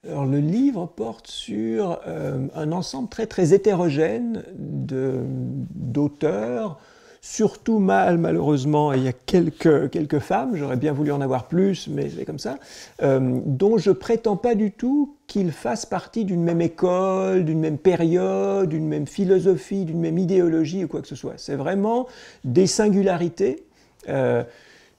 Alors, le livre porte sur un ensemble très très hétérogène d'auteurs, surtout mâles malheureusement, et il y a quelques femmes, j'aurais bien voulu en avoir plus, mais c'est comme ça, dont je prétends pas du tout qu'ils fassent partie d'une même école, d'une même période, d'une même philosophie, d'une même idéologie ou quoi que ce soit. C'est vraiment des singularités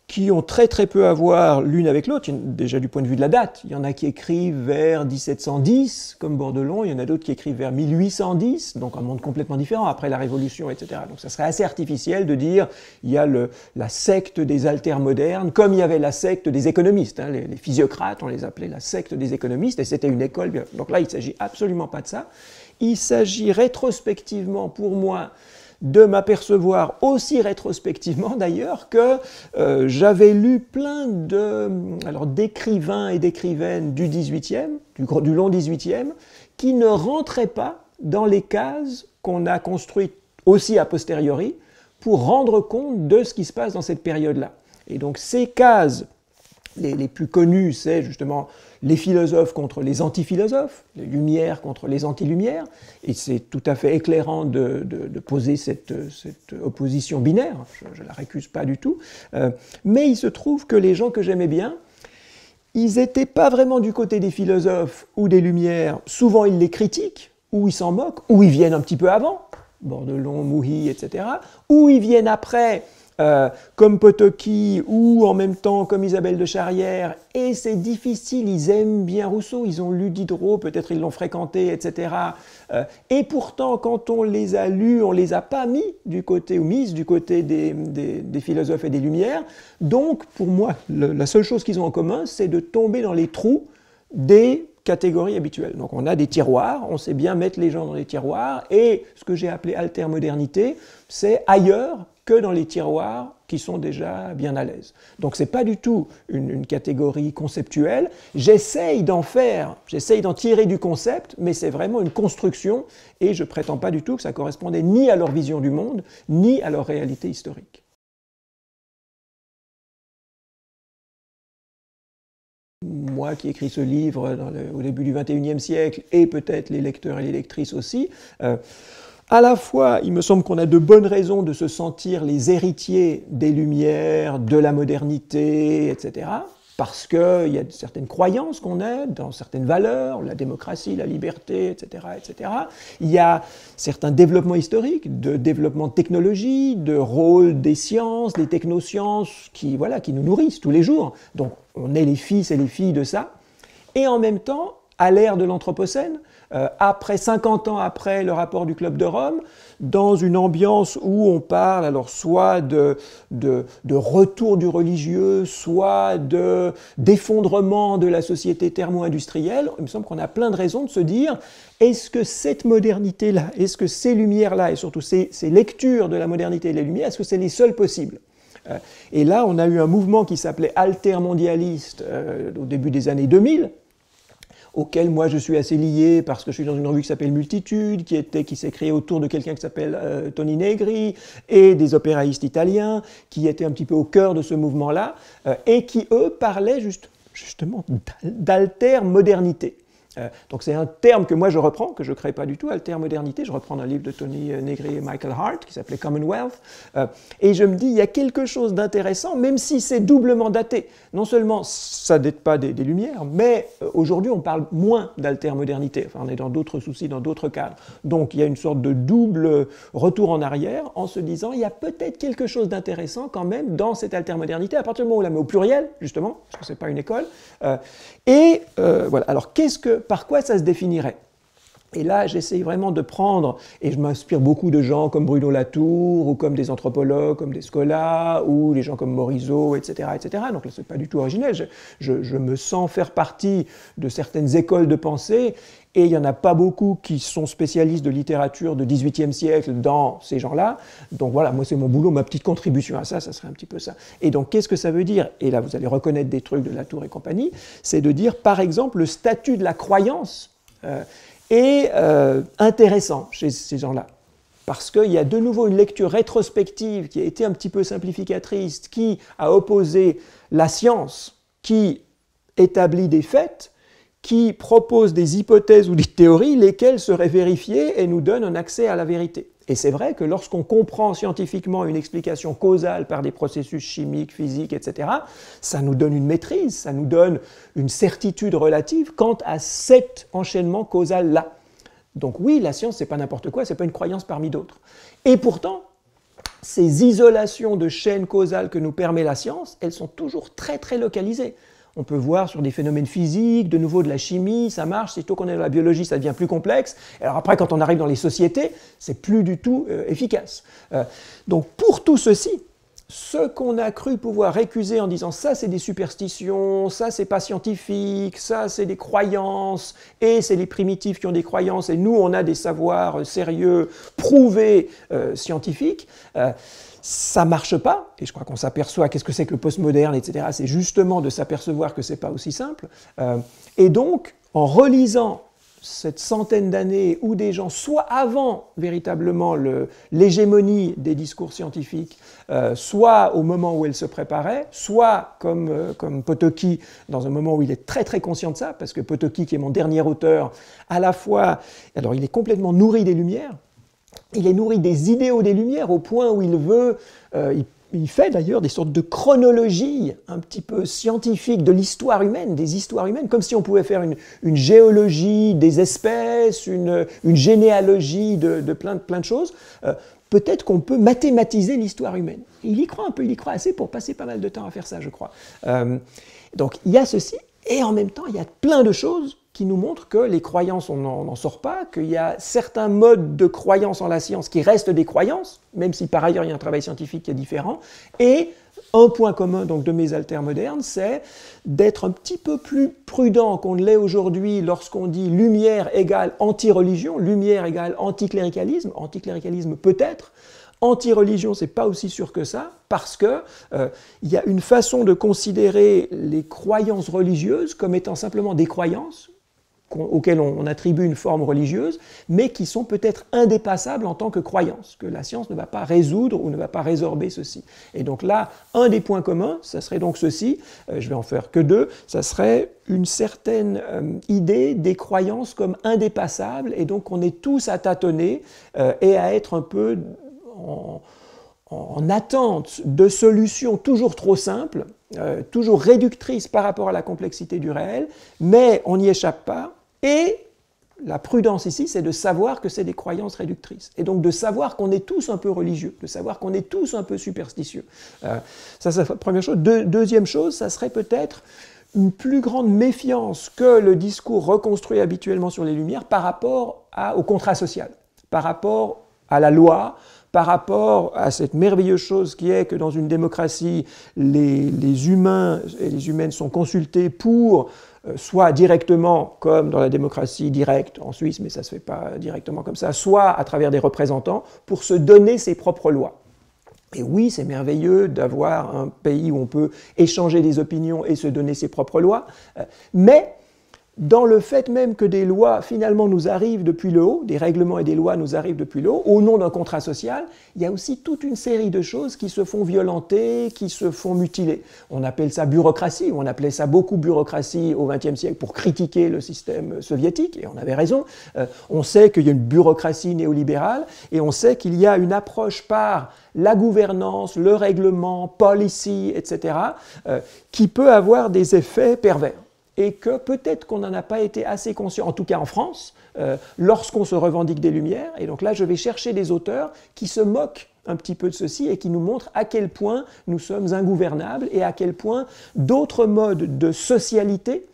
qui ont très très peu à voir l'une avec l'autre, déjà du point de vue de la date. Il y en a qui écrivent vers 1710, comme Bordelon, il y en a d'autres qui écrivent vers 1810, donc un monde complètement différent, après la Révolution, etc. Donc ça serait assez artificiel de dire il y a la secte des altermodernes, comme il y avait la secte des économistes. Hein, les physiocrates, on les appelait la secte des économistes, et c'était une école. Donc là, il ne s'agit absolument pas de ça. Il s'agit rétrospectivement, pour moi, de m'apercevoir aussi rétrospectivement d'ailleurs que j'avais lu plein d'écrivains et d'écrivaines du XVIIIe, du long XVIIIe, qui ne rentraient pas dans les cases qu'on a construites aussi a posteriori pour rendre compte de ce qui se passe dans cette période-là. Et donc ces cases les plus connus, c'est justement les philosophes contre les anti-philosophes, les Lumières contre les anti-Lumières, et c'est tout à fait éclairant de poser cette opposition binaire, je ne la récuse pas du tout, mais il se trouve que les gens que j'aimais bien, ils n'étaient pas vraiment du côté des philosophes ou des Lumières, souvent ils les critiquent, ou ils s'en moquent, ou ils viennent un petit peu avant, Bordelon, Mouhy, etc., ou ils viennent après, comme Potocki ou en même temps comme Isabelle de Charrière, et c'est difficile, ils aiment bien Rousseau, ils ont lu Diderot, peut-être ils l'ont fréquenté, etc. Et pourtant, quand on les a lus, on ne les a pas mis du côté, ou mises du côté des philosophes et des Lumières. Donc, pour moi, la seule chose qu'ils ont en commun, c'est de tomber dans les trous des catégories habituelles. Donc on a des tiroirs, on sait bien mettre les gens dans les tiroirs, et ce que j'ai appelé altermodernité, c'est ailleurs que dans les tiroirs qui sont déjà bien à l'aise. Donc c'est pas du tout une catégorie conceptuelle, j'essaye d'en tirer du concept, mais c'est vraiment une construction, et je prétends pas du tout que ça correspondait ni à leur vision du monde, ni à leur réalité historique. Moi qui écris ce livre au début du XXIe siècle, et peut-être les lecteurs et les lectrices aussi, à la fois, il me semble qu'on a de bonnes raisons de se sentir les héritiers des Lumières, de la modernité, etc., parce qu'il y a certaines croyances qu'on a dans certaines valeurs, la démocratie, la liberté, etc., etc. Il y a certains développements historiques, de développement de technologie, de rôle des sciences, des technosciences, qui nous nourrissent tous les jours. Donc on est les fils et les filles de ça. Et en même temps, à l'ère de l'Anthropocène, après 50 ans après le rapport du Club de Rome, dans une ambiance où on parle alors soit de retour du religieux, soit d'effondrement de la société thermo-industrielle, il me semble qu'on a plein de raisons de se dire est-ce que cette modernité-là, est-ce que ces lumières-là, et surtout ces lectures de la modernité et des lumières, est-ce que c'est les seules possibles ? Et là, on a eu un mouvement qui s'appelait altermondialiste au début des années 2000, auquel moi je suis assez lié parce que je suis dans une revue qui s'appelle Multitude, qui s'est créée autour de quelqu'un qui s'appelle Tony Negri, et des opéraïstes italiens qui étaient un petit peu au cœur de ce mouvement-là, et qui, eux, parlaient justement d'altermodernité. Donc c'est un terme que moi je reprends, que je ne crée pas du tout, altermodernité. Je reprends un livre de Tony Negri et Michael Hart qui s'appelait Commonwealth. Et je me dis, il y a quelque chose d'intéressant, même si c'est doublement daté. Non seulement ça ne date pas des Lumières, mais aujourd'hui on parle moins d'altermodernité. Enfin, on est dans d'autres soucis, dans d'autres cadres. Donc il y a une sorte de double retour en arrière en se disant, il y a peut-être quelque chose d'intéressant quand même dans cette altermodernité, à partir du moment où on la met au pluriel, justement, parce que ce n'est pas une école. Voilà. Alors par quoi ça se définirait ? Et là, j'essaye vraiment de prendre, et je m'inspire beaucoup de gens comme Bruno Latour, ou comme des anthropologues, comme des Scola, ou des gens comme Morisot, etc., etc. Donc là, ce n'est pas du tout originel. Je me sens faire partie de certaines écoles de pensée, et il n'y en a pas beaucoup qui sont spécialistes de littérature de XVIIIe siècle dans ces gens-là. Donc voilà, moi c'est mon boulot, ma petite contribution à ça, ça serait un petit peu ça. Et donc qu'est-ce que ça veut dire ? Et là, vous allez reconnaître des trucs de Latour et compagnie, c'est de dire, par exemple, le statut de la croyance est intéressant chez ces gens-là. Parce qu'il y a de nouveau une lecture rétrospective qui a été un petit peu simplificatrice, qui a opposé la science qui établit des faits, qui proposent des hypothèses ou des théories, lesquelles seraient vérifiées et nous donnent un accès à la vérité. Et c'est vrai que lorsqu'on comprend scientifiquement une explication causale par des processus chimiques, physiques, etc., ça nous donne une maîtrise, ça nous donne une certitude relative quant à cet enchaînement causal-là. Donc oui, la science, c'est pas n'importe quoi, c'est pas une croyance parmi d'autres. Et pourtant, ces isolations de chaînes causales que nous permet la science, elles sont toujours très très localisées. On peut voir sur des phénomènes physiques, de nouveau de la chimie, ça marche, sitôt qu'on est dans la biologie, ça devient plus complexe. Alors après, quand on arrive dans les sociétés, c'est plus du tout efficace. Donc pour tout ceci, ce qu'on a cru pouvoir récuser en disant ça c'est des superstitions, ça c'est pas scientifique, ça c'est des croyances, et c'est les primitifs qui ont des croyances, et nous on a des savoirs sérieux, prouvés, scientifiques, ça marche pas, et je crois qu'on s'aperçoit qu'est-ce que c'est que le postmoderne, etc. C'est justement de s'apercevoir que c'est pas aussi simple. Et donc, en relisant cette centaine d'années où des gens, soit avant véritablement l'hégémonie des discours scientifiques, soit au moment où elle se préparait, soit comme Potocki, dans un moment où il est très très conscient de ça, parce que Potocki, qui est mon dernier auteur, à la fois, alors il est complètement nourri des Lumières, il est nourri des idéaux des Lumières au point où il veut, il fait d'ailleurs des sortes de chronologie un petit peu scientifique de l'histoire humaine, des histoires humaines, comme si on pouvait faire une géologie des espèces, une généalogie de plein de choses. Peut-être qu'on peut mathématiser l'histoire humaine. Il y croit un peu, il y croit assez pour passer pas mal de temps à faire ça, je crois. Donc il y a ceci, et en même temps, il y a plein de choses qui nous montrent que les croyances, on n'en sort pas, qu'il y a certains modes de croyance en la science qui restent des croyances, même si par ailleurs il y a un travail scientifique qui est différent. Et un point commun donc, de mes altermodernes, c'est d'être un petit peu plus prudent qu'on ne l'est aujourd'hui lorsqu'on dit lumière égale anti-religion, lumière égale anticléricalisme, anticléricalisme peut-être. Anti-religion, c'est pas aussi sûr que ça, parce que il y a une façon de considérer les croyances religieuses comme étant simplement des croyances auxquelles on attribue une forme religieuse, mais qui sont peut-être indépassables en tant que croyances, que la science ne va pas résoudre ou ne va pas résorber ceci. Et donc là, un des points communs, ça serait donc ceci, je vais en faire que deux, ça serait une certaine idée des croyances comme indépassables, et donc on est tous à tâtonner et à être un peu en attente de solutions toujours trop simples, toujours réductrices par rapport à la complexité du réel, mais on n'y échappe pas. Et la prudence ici, c'est de savoir que c'est des croyances réductrices. Et donc de savoir qu'on est tous un peu religieux, de savoir qu'on est tous un peu superstitieux. Ça, c'est la première chose. Deuxième chose, ça serait peut-être une plus grande méfiance que le discours reconstruit habituellement sur les Lumières par rapport au contrat social, par rapport à la loi, par rapport à cette merveilleuse chose qui est que dans une démocratie, les humains et les humaines sont consultés pour, soit directement, comme dans la démocratie directe en Suisse, mais ça ne se fait pas directement comme ça, soit à travers des représentants, pour se donner ses propres lois. Et oui, c'est merveilleux d'avoir un pays où on peut échanger des opinions et se donner ses propres lois, mais dans le fait même que des lois finalement nous arrivent depuis le haut, des règlements et des lois nous arrivent depuis le haut, au nom d'un contrat social, il y a aussi toute une série de choses qui se font violenter, qui se font mutiler. On appelle ça bureaucratie, on appelait ça beaucoup bureaucratie au XXe siècle pour critiquer le système soviétique, et on avait raison. On sait qu'il y a une bureaucratie néolibérale, et on sait qu'il y a une approche par la gouvernance, le règlement, policy, etc., qui peut avoir des effets pervers. Et que peut-être qu'on n'en a pas été assez conscient, en tout cas en France, lorsqu'on se revendique des Lumières. Et donc là, je vais chercher des auteurs qui se moquent un petit peu de ceci et qui nous montrent à quel point nous sommes ingouvernables et à quel point d'autres modes de socialité,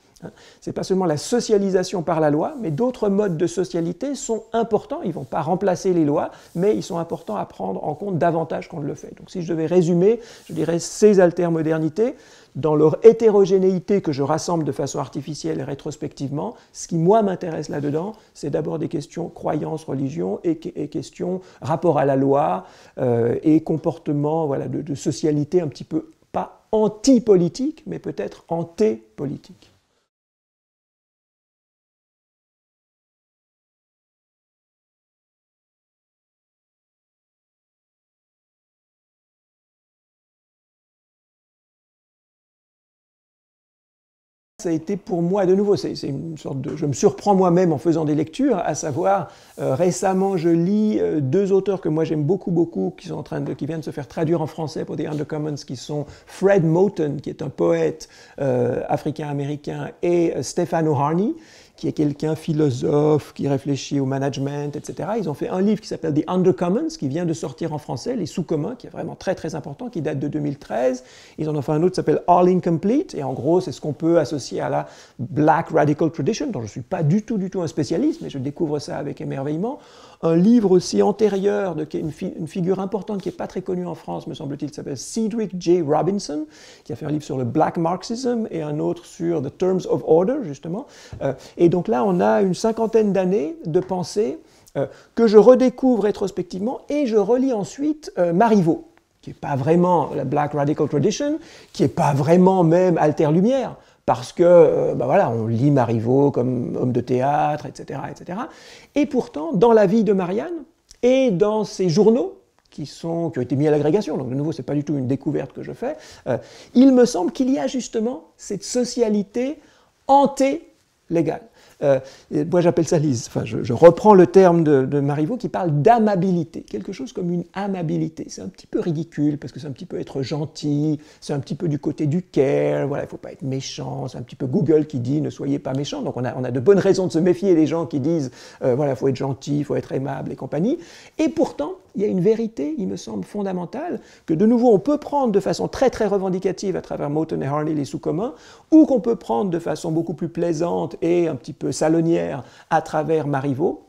c'est pas seulement la socialisation par la loi, mais d'autres modes de socialité sont importants. Ils ne vont pas remplacer les lois, mais ils sont importants à prendre en compte davantage qu'on ne le fait. Donc si je devais résumer, je dirais ces altermodernités, dans leur hétérogénéité que je rassemble de façon artificielle et rétrospectivement, ce qui, moi, m'intéresse là-dedans, c'est d'abord des questions croyance, religion et questions rapport à la loi et comportement voilà, de socialité un petit peu, pas anti-politique, mais peut-être anté-politique. Ça a été pour moi, de nouveau, c'est une sorte de... Je me surprends moi-même en faisant des lectures, à savoir, récemment, je lis deux auteurs que moi j'aime beaucoup, qui viennent de se faire traduire en français pour The Undercommons, qui sont Fred Moten, qui est un poète africain-américain, et Stefano Harney, qui est quelqu'un philosophe, qui réfléchit au management, etc. Ils ont fait un livre qui s'appelle The Undercommons, qui vient de sortir en français, Les sous-communs, qui est vraiment très important, qui date de 2013. Ils en ont fait un autre qui s'appelle All Incomplete, et en gros, c'est ce qu'on peut associer à la Black Radical Tradition, dont je ne suis pas du tout un spécialiste, mais je découvre ça avec émerveillement. Un livre aussi antérieur, qui est une figure importante qui n'est pas très connue en France, me semble-t-il, qui s'appelle Cedric J. Robinson, qui a fait un livre sur le Black Marxism et un autre sur The Terms of Order, justement. Et donc là, on a une cinquantaine d'années de pensée que je redécouvre rétrospectivement et je relis ensuite Marivaux, qui n'est pas vraiment la Black Radical Tradition, qui n'est pas vraiment même Alter Lumière, parce que, voilà, on lit Marivaux comme homme de théâtre, etc., etc. Et pourtant, dans la vie de Marianne et dans ses journaux, qui ont été mis à l'agrégation, donc de nouveau, ce n'est pas du tout une découverte que je fais, il me semble qu'il y a justement cette socialité anté-légale. Moi j'appelle ça je reprends le terme de Marivaux qui parle d'amabilité, quelque chose comme une amabilité. C'est un petit peu ridicule parce que c'est un petit peu être gentil, c'est un petit peu du côté du care, voilà, il ne faut pas être méchant, c'est un petit peu Google qui dit ne soyez pas méchant, donc on a de bonnes raisons de se méfier des gens qui disent voilà, il faut être gentil, il faut être aimable et compagnie. Et pourtant, il y a une vérité, il me semble, fondamentale, que de nouveau on peut prendre de façon très revendicative à travers Moten et Harney, les sous-communs, ou qu'on peut prendre de façon beaucoup plus plaisante et un petit peu salonnière à travers Marivaux,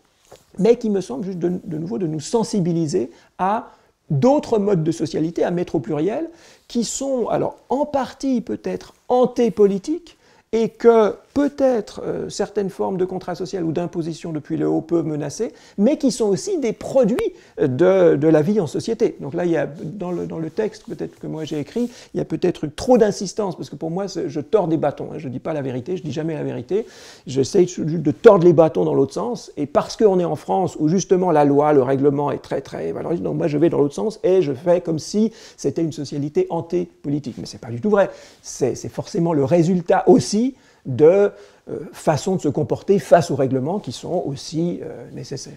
mais qui me semble juste de nouveau de nous sensibiliser à d'autres modes de socialité, à mettre au pluriel, qui sont alors en partie peut-être antépolitiques, et que peut-être certaines formes de contrat social ou d'imposition depuis le haut peuvent menacer, mais qui sont aussi des produits de la vie en société. Donc là, il y a, dans le texte peut-être que moi j'ai écrit, il y a peut-être trop d'insistance, parce que pour moi, je tords des bâtons. Je ne dis pas la vérité, je ne dis jamais la vérité. J'essaye de tordre les bâtons dans l'autre sens, et parce qu'on est en France, où justement la loi, le règlement est très valorisé, donc moi je vais dans l'autre sens, et je fais comme si c'était une société anti-politique. Mais ce n'est pas du tout vrai. C'est forcément le résultat aussi de façons de se comporter face aux règlements qui sont aussi nécessaires.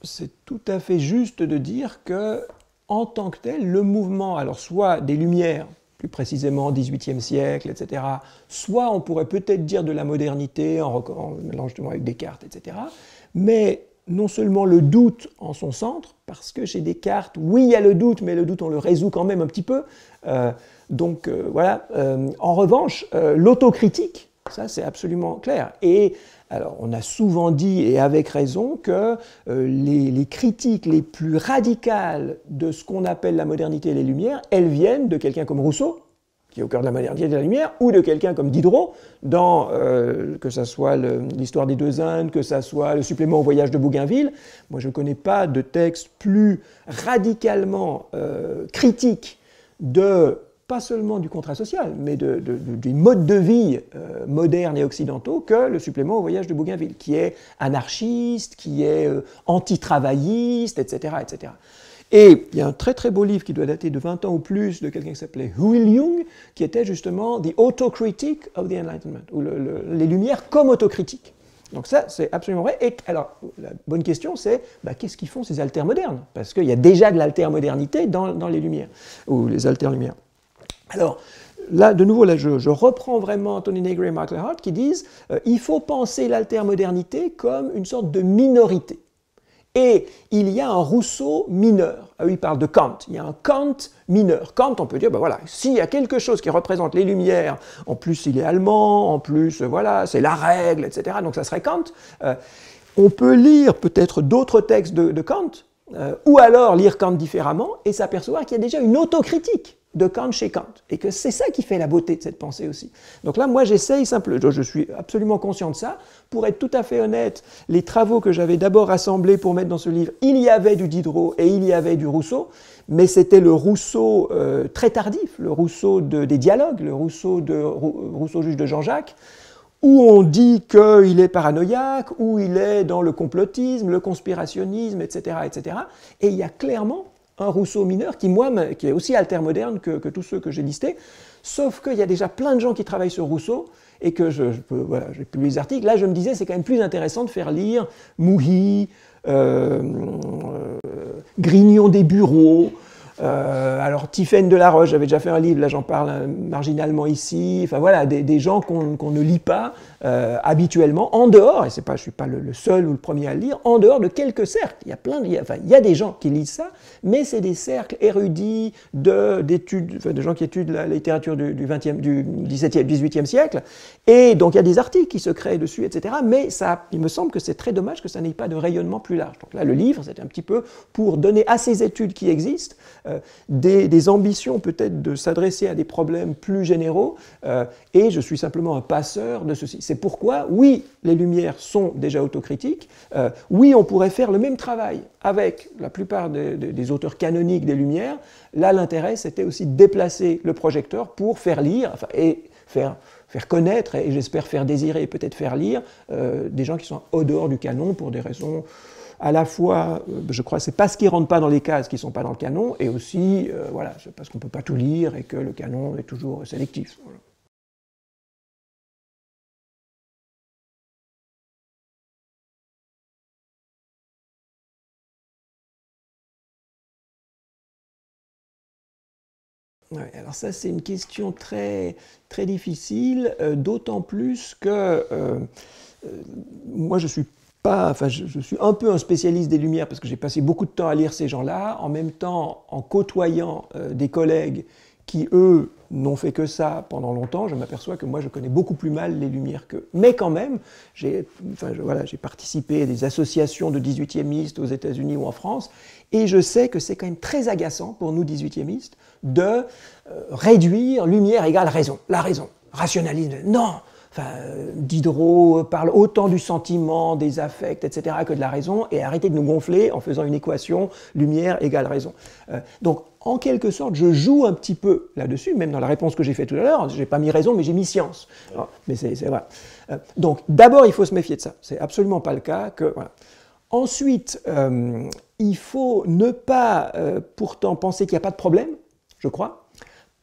C'est tout à fait juste de dire que en tant que tel, le mouvement, alors soit des Lumières, plus précisément 18e siècle, etc., soit on pourrait peut-être dire de la modernité, en mélangeant justement avec Descartes, etc., mais non seulement le doute en son centre, parce que chez Descartes, oui, il y a le doute, mais le doute, on le résout quand même un petit peu. Voilà. En revanche, l'autocritique, ça c'est absolument clair. Et alors, on a souvent dit, et avec raison, que les critiques les plus radicales de ce qu'on appelle la modernité et les Lumières, elles viennent de quelqu'un comme Rousseau, qui est au cœur de la modernité et de la Lumière, ou de quelqu'un comme Diderot, dans, que ce soit l'histoire des deux Indes, que ce soit le supplément au voyage de Bougainville. Moi, je ne connais pas de texte plus radicalement critique de pas seulement du contrat social, mais des modes de vie modernes et occidentaux que le supplément au voyage de Bougainville, qui est anarchiste, qui est anti-travailliste, etc., etc. Et il y a un très beau livre qui doit dater de 20 ans ou plus de quelqu'un qui s'appelait Huil Jung, qui était justement The Autocritique of the Enlightenment, ou les Lumières comme autocritique. Donc ça, c'est absolument vrai. Et alors, la bonne question, c'est qu'est-ce qu'ils font ces altermodernes? Parce qu'il y a déjà de l'altermodernité dans les Lumières, ou les alterlumières. Alors, là, de nouveau, je reprends vraiment Tony Negri et Mark Lehart qui disent il faut penser l'altermodernité comme une sorte de minorité. Et il y a un Rousseau mineur. Ah oui, il parle de Kant. Il y a un Kant mineur. Kant, on peut dire, voilà, s'il y a quelque chose qui représente les Lumières, en plus il est allemand, en plus, voilà, c'est la règle, etc., donc ça serait Kant. On peut lire peut-être d'autres textes de Kant, ou alors lire Kant différemment et s'apercevoir qu'il y a déjà une autocritique de Kant chez Kant, et que c'est ça qui fait la beauté de cette pensée aussi. Donc là, moi, j'essaye simplement, je suis absolument conscient de ça. Pour être tout à fait honnête, les travaux que j'avais d'abord rassemblés pour mettre dans ce livre, il y avait du Diderot et il y avait du Rousseau, mais c'était le Rousseau très tardif, le Rousseau des dialogues, le Rousseau juge de Jean-Jacques, où on dit qu'il est paranoïaque, où il est dans le complotisme, le conspirationnisme, etc., etc. Et il y a clairement un Rousseau mineur qui est aussi altermoderne que tous ceux que j'ai listés, sauf qu'il y a déjà plein de gens qui travaillent sur Rousseau, et que voilà, j'ai publié les articles. Là, je me disais, c'est quand même plus intéressant de faire lire Mouhy, Grignon des bureaux, alors Tiphaine de la Roche, j'avais déjà fait un livre, là j'en parle marginalement ici, enfin voilà, des gens qu'on ne lit pas habituellement, en dehors, et je ne suis pas le seul ou le premier à le lire, en dehors de quelques cercles. Il y a des gens qui lisent ça, mais c'est des cercles érudits d'études, de gens qui étudient la littérature du XVIIe, XVIIIe siècle, et donc il y a des articles qui se créent dessus, etc., mais il me semble que c'est très dommage que ça n'ait pas de rayonnement plus large. Donc là, le livre, c'était un petit peu pour donner à ces études qui existent des ambitions peut-être de s'adresser à des problèmes plus généraux, et je suis simplement un passeur de ceci. C'est pourquoi, oui, les Lumières sont déjà autocritiques, oui, on pourrait faire le même travail avec la plupart des auteurs canoniques des Lumières. Là, l'intérêt, c'était aussi de déplacer le projecteur pour faire lire, et faire connaître, et j'espère faire désirer et peut-être faire lire des gens qui sont au dehors du canon pour des raisons à la fois, je crois, c'est parce qu'ils ne rentrent pas dans les cases qui ne sont pas dans le canon, et aussi, voilà, c'est parce qu'on ne peut pas tout lire et que le canon est toujours sélectif. Voilà. Ouais, alors ça, c'est une question très, très difficile, d'autant plus que moi, je suis un peu un spécialiste des Lumières parce que j'ai passé beaucoup de temps à lire ces gens-là, en même temps, en côtoyant des collègues qui, eux, n'ont fait que ça pendant longtemps, je m'aperçois que moi, je connais beaucoup plus mal les Lumières qu'eux. Mais quand même, j'ai participé à des associations de 18e-istes aux États-Unis ou en France, et je sais que c'est quand même très agaçant pour nous 18e-istes de réduire Lumière égale raison, la raison, rationalisme. Non! Enfin, Diderot parle autant du sentiment, des affects, etc., que de la raison, et arrêtez de nous gonfler en faisant une équation lumière égale raison. Donc, en quelque sorte, je joue un petit peu là-dessus, même dans la réponse que j'ai faite tout à l'heure, je n'ai pas mis raison, mais j'ai mis science. Alors, mais c'est vrai. Donc, d'abord, il faut se méfier de ça. C'est absolument pas le cas. Voilà. Ensuite, il faut ne pas pourtant penser qu'il n'y a pas de problème, je crois,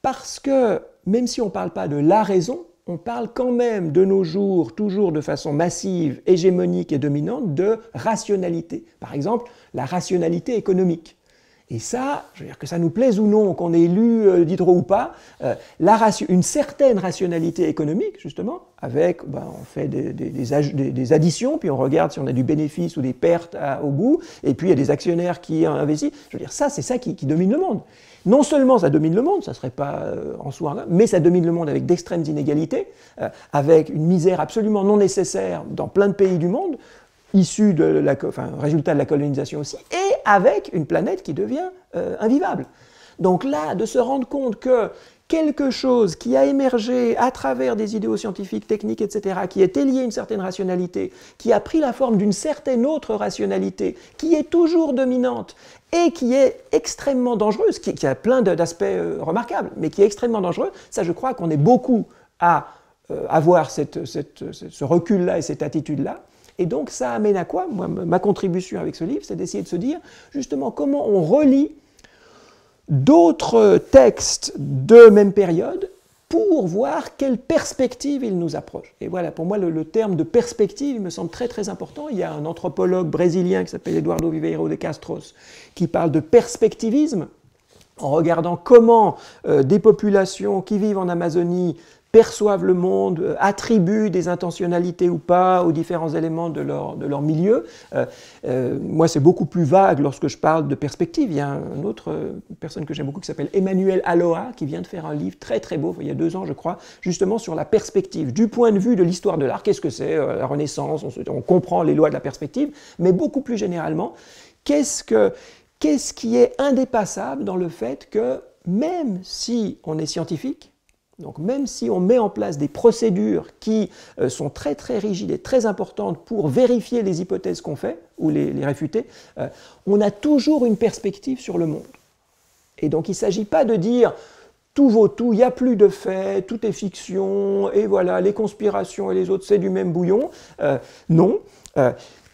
parce que même si on ne parle pas de la raison, on parle quand même de nos jours, toujours de façon massive, hégémonique et dominante, de rationalité. Par exemple, la rationalité économique. Et ça, je veux dire que ça nous plaise ou non, qu'on ait lu Diderot ou pas, une certaine rationalité économique, justement, avec, on fait des additions, puis on regarde si on a du bénéfice ou des pertes au bout, et puis il y a des actionnaires qui investissent. Je veux dire, ça, c'est ça qui domine le monde. Non seulement ça domine le monde, ça ne serait pas en soi, mais ça domine le monde avec d'extrêmes inégalités, avec une misère absolument non nécessaire dans plein de pays du monde, issue résultat de la colonisation aussi, et avec une planète qui devient invivable. Donc là, de se rendre compte que quelque chose qui a émergé à travers des idéaux scientifiques, techniques, etc., qui était lié à une certaine rationalité, qui a pris la forme d'une certaine autre rationalité, qui est toujours dominante et qui est extrêmement dangereuse, qui a plein d'aspects remarquables, mais qui est extrêmement dangereux, ça je crois qu'on est beaucoup à avoir ce recul-là et cette attitude-là. Et donc ça amène à quoi? Moi, ma contribution avec ce livre, c'est d'essayer de se dire justement comment on relie d'autres textes de même période pour voir quelle perspective ils nous approchent. Et voilà, pour moi, le terme de perspective, il me semble très très important. Il y a un anthropologue brésilien qui s'appelle Eduardo Viveiro de Castros qui parle de perspectivisme en regardant comment des populations qui vivent en Amazonie perçoivent le monde, attribuent des intentionnalités ou pas aux différents éléments de leur milieu. Moi, c'est beaucoup plus vague lorsque je parle de perspective. Il y a une autre personne que j'aime beaucoup qui s'appelle Emmanuel Aloha, qui vient de faire un livre très très beau, il y a 2 ans je crois, justement sur la perspective. Du point de vue de l'histoire de l'art, qu'est-ce que c'est la Renaissance, on comprend les lois de la perspective, mais beaucoup plus généralement, qu'est-ce qui est indépassable dans le fait que même si on est scientifique, donc même si on met en place des procédures qui sont très très rigides et très importantes pour vérifier les hypothèses qu'on fait ou les réfuter, on a toujours une perspective sur le monde. Et donc il ne s'agit pas de dire tout vaut tout, il n'y a plus de faits, tout est fiction, et voilà, les conspirations et les autres, c'est du même bouillon. Non.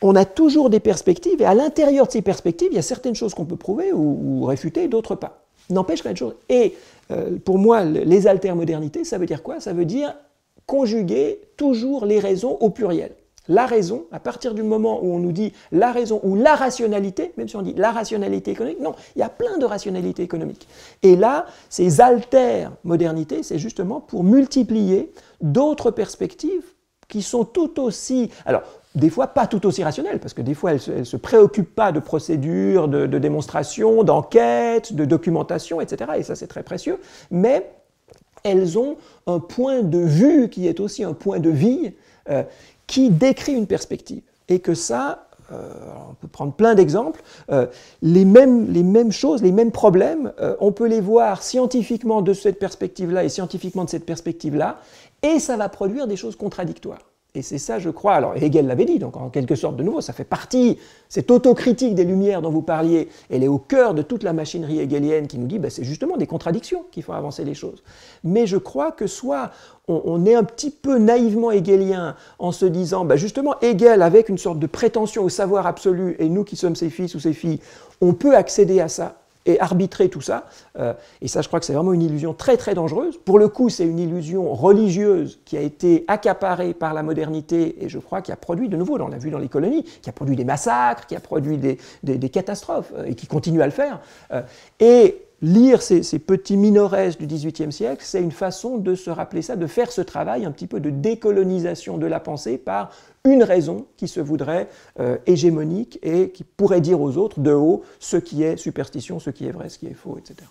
On a toujours des perspectives, et à l'intérieur de ces perspectives, il y a certaines choses qu'on peut prouver ou réfuter, d'autres pas. N'empêche qu'il y a une chose. Et pour moi, les altermodernités, ça veut dire quoi? Ça veut dire conjuguer toujours les raisons au pluriel. La raison, à partir du moment où on nous dit la raison ou la rationalité, même si on dit la rationalité économique, non, il y a plein de rationalités économiques. Et là, ces altermodernités, c'est justement pour multiplier d'autres perspectives qui sont tout aussi... Alors, des fois pas tout aussi rationnelles, parce que des fois elles ne se préoccupent pas de procédures, de démonstration, d'enquête, de documentation, etc. Et ça c'est très précieux, mais elles ont un point de vue qui est aussi un point de vie, qui décrit une perspective. Et que ça, on peut prendre plein d'exemples, les mêmes choses, les mêmes problèmes, on peut les voir scientifiquement de cette perspective-là et scientifiquement de cette perspective-là, et ça va produire des choses contradictoires. Et c'est ça, je crois, alors Hegel l'avait dit, donc en quelque sorte de nouveau, ça fait partie, cette autocritique des Lumières dont vous parliez, elle est au cœur de toute la machinerie hegelienne qui nous dit, c'est justement des contradictions qui font avancer les choses. Mais je crois que soit on est un petit peu naïvement hegelien en se disant, justement Hegel avec une sorte de prétention au savoir absolu, et nous qui sommes ses fils ou ses filles, on peut accéder à ça, et arbitrer tout ça, et ça je crois que c'est vraiment une illusion très très dangereuse. Pour le coup c'est une illusion religieuse qui a été accaparée par la modernité et je crois qui a produit de nouveau, on l'a vu dans les colonies, qui a produit des massacres, qui a produit des catastrophes et qui continue à le faire. Et lire ces petits Minoret du XVIIIe siècle, c'est une façon de se rappeler ça, de faire ce travail un petit peu de décolonisation de la pensée par une raison qui se voudrait hégémonique et qui pourrait dire aux autres de haut ce qui est superstition, ce qui est vrai, ce qui est faux, etc.